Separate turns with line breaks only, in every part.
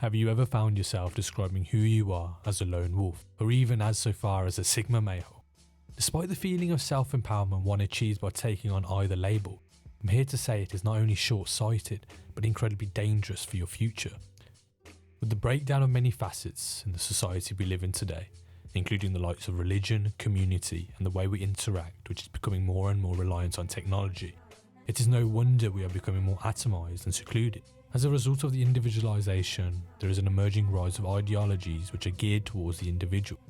Have you ever found yourself describing who you are as a lone wolf, or even as so far as a sigma male? Despite the feeling of self-empowerment one achieves by taking on either label, I'm here to say it is not only short-sighted, but incredibly dangerous for your future. With the breakdown of many facets in the society we live in today, including the likes of religion, community, and the way we interact, which is becoming more and more reliant on technology, it is no wonder we are becoming more atomised and secluded. As a result of the individualisation, there is an emerging rise of ideologies which are geared towards the individual,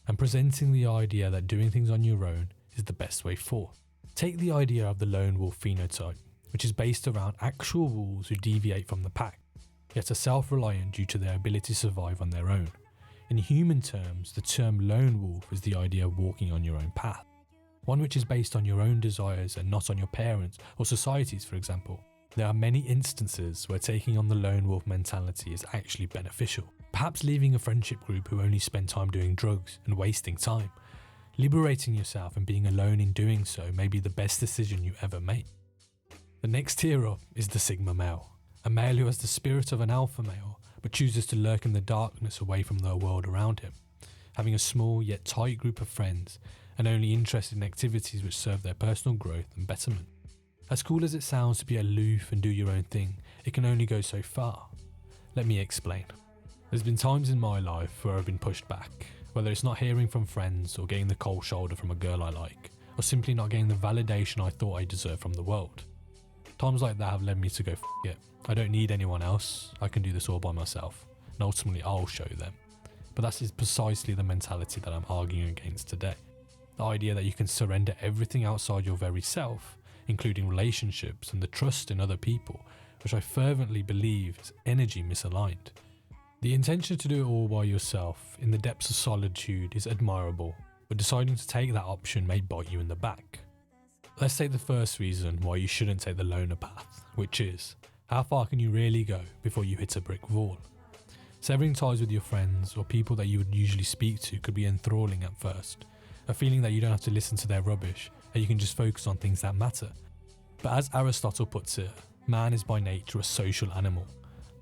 and presenting the idea that doing things on your own is the best way forth. Take the idea of the lone wolf phenotype, which is based around actual wolves who deviate from the pack, yet are self-reliant due to their ability to survive on their own. In human terms, the term lone wolf is the idea of walking on your own path, one which is based on your own desires and not on your parents or society's, for example. There are many instances where taking on the lone wolf mentality is actually beneficial. Perhaps leaving a friendship group who only spend time doing drugs and wasting time. Liberating yourself and being alone in doing so may be the best decision you ever make. The next tier up is the sigma male, a male who has the spirit of an alpha male but chooses to lurk in the darkness away from the world around him, having a small yet tight group of friends and only interested in activities which serve their personal growth and betterment. As cool as it sounds to be aloof and do your own thing, it can only go so far. Let me explain. There's been times in my life where I've been pushed back, whether it's not hearing from friends or getting the cold shoulder from a girl I like, or simply not getting the validation I thought I deserved from the world. Times like that have led me to go, f it, I don't need anyone else, I can do this all by myself, and ultimately I'll show them. But that is precisely the mentality that I'm arguing against today. The idea that you can surrender everything outside your very self, including relationships and the trust in other people, which I fervently believe is energy misaligned. The intention to do it all by yourself in the depths of solitude is admirable, but deciding to take that option may bite you in the back. Let's take the first reason why you shouldn't take the loner path, which is, how far can you really go before you hit a brick wall? Severing ties with your friends or people that you would usually speak to could be enthralling at first, a feeling that you don't have to listen to their rubbish and you can just focus on things that matter. But as Aristotle puts it, man is by nature a social animal.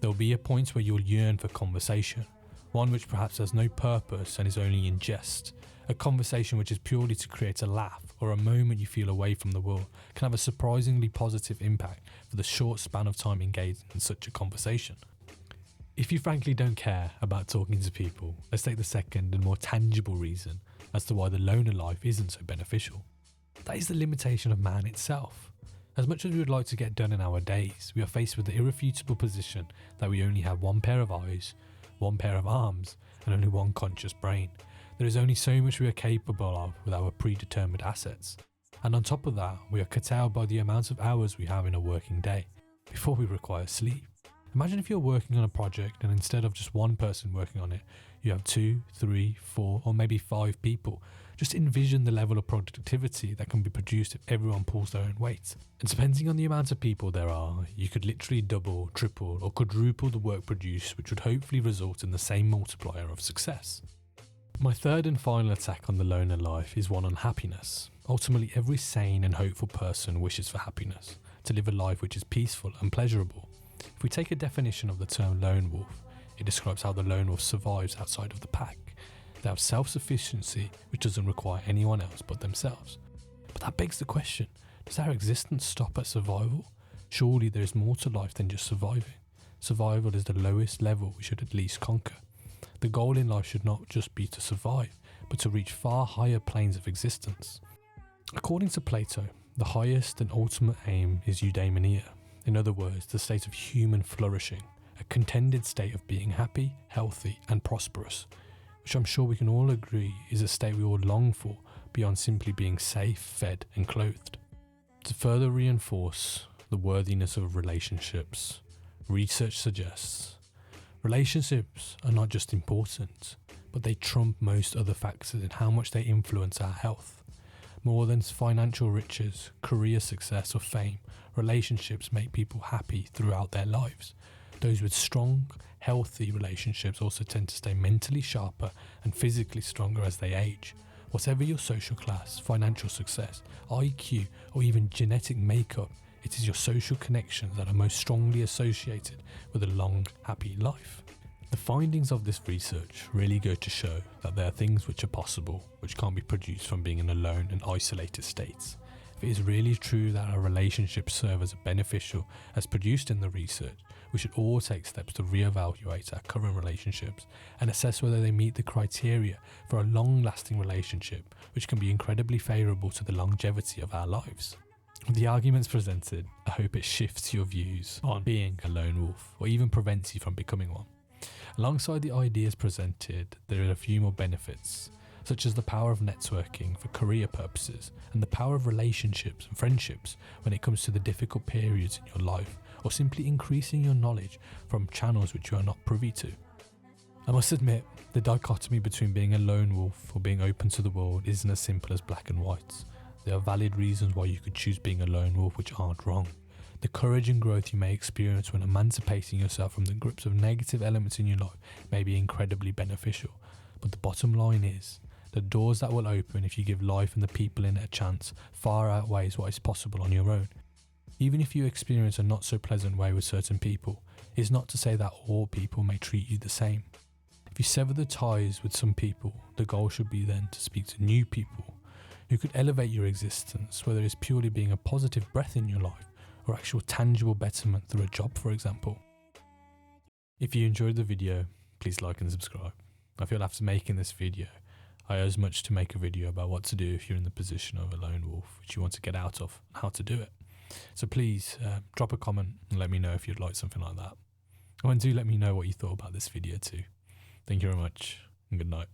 There will be a point where you'll yearn for conversation, one which perhaps has no purpose and is only in jest. A conversation which is purely to create a laugh or a moment you feel away from the world can have a surprisingly positive impact for the short span of time engaged in such a conversation. If you frankly don't care about talking to people, let's take the second and more tangible reason as to why the loner life isn't so beneficial. That is the limitation of man itself. As much as we would like to get done in our days, we are faced with the irrefutable position that we only have one pair of eyes, one pair of arms, and only one conscious brain. There is only so much we are capable of with our predetermined assets. And on top of that, we are curtailed by the amount of hours we have in a working day, before we require sleep. Imagine if you're working on a project and instead of just one person working on it, you have 2, 3, 4, or maybe 5 people. Just envision the level of productivity that can be produced if everyone pulls their own weight. And depending on the amount of people there are, you could literally double, triple, or quadruple the work produced, which would hopefully result in the same multiplier of success. My third and final attack on the loner life is one on happiness. Ultimately, every sane and hopeful person wishes for happiness, to live a life which is peaceful and pleasurable. If we take a definition of the term lone wolf, it describes how the lone wolf survives outside of the pack. They have self-sufficiency, which doesn't require anyone else but themselves. But that begs the question, does our existence stop at survival? Surely there is more to life than just surviving. Survival is the lowest level we should at least conquer. The goal in life should not just be to survive, but to reach far higher planes of existence. According to Plato, the highest and ultimate aim is eudaimonia. In other words, the state of human flourishing, a contended state of being happy, healthy, and prosperous, which I'm sure we can all agree is a state we all long for beyond simply being safe, fed, and clothed. To further reinforce the worthiness of relationships, research suggests relationships are not just important, but they trump most other factors in how much they influence our health. More than financial riches, career success, or fame, relationships make people happy throughout their lives. Those with strong, healthy relationships also tend to stay mentally sharper and physically stronger as they age. Whatever your social class, financial success, IQ, or even genetic makeup, it is your social connections that are most strongly associated with a long, happy life. The findings of this research really go to show that there are things which are possible which can't be produced from being in alone and isolated states. If it is really true that our relationships serve as beneficial as produced in the research, we should all take steps to reevaluate our current relationships and assess whether they meet the criteria for a long-lasting relationship which can be incredibly favourable to the longevity of our lives. With the arguments presented, I hope it shifts your views on being a lone wolf or even prevents you from becoming one. Alongside the ideas presented, there are a few more benefits, such as the power of networking for career purposes and the power of relationships and friendships when it comes to the difficult periods in your life, or simply increasing your knowledge from channels which you are not privy to. I must admit, the dichotomy between being a lone wolf or being open to the world isn't as simple as black and white. There are valid reasons why you could choose being a lone wolf which aren't wrong. The courage and growth you may experience when emancipating yourself from the grips of negative elements in your life may be incredibly beneficial, but the bottom line is, the doors that will open if you give life and the people in it a chance far outweighs what is possible on your own. Even if you experience a not so pleasant way with certain people, it's not to say that all people may treat you the same. If you sever the ties with some people, the goal should be then to speak to new people who could elevate your existence, whether it's purely being a positive breath in your life or actual tangible betterment through a job, for example. If you enjoyed the video, please like and subscribe. I feel after making this video, I owe as much to make a video about what to do if you're in the position of a lone wolf, which you want to get out of, and how to do it. So please drop a comment and let me know if you'd like something like that. Oh, and do let me know what you thought about this video too. Thank you very much, and good night.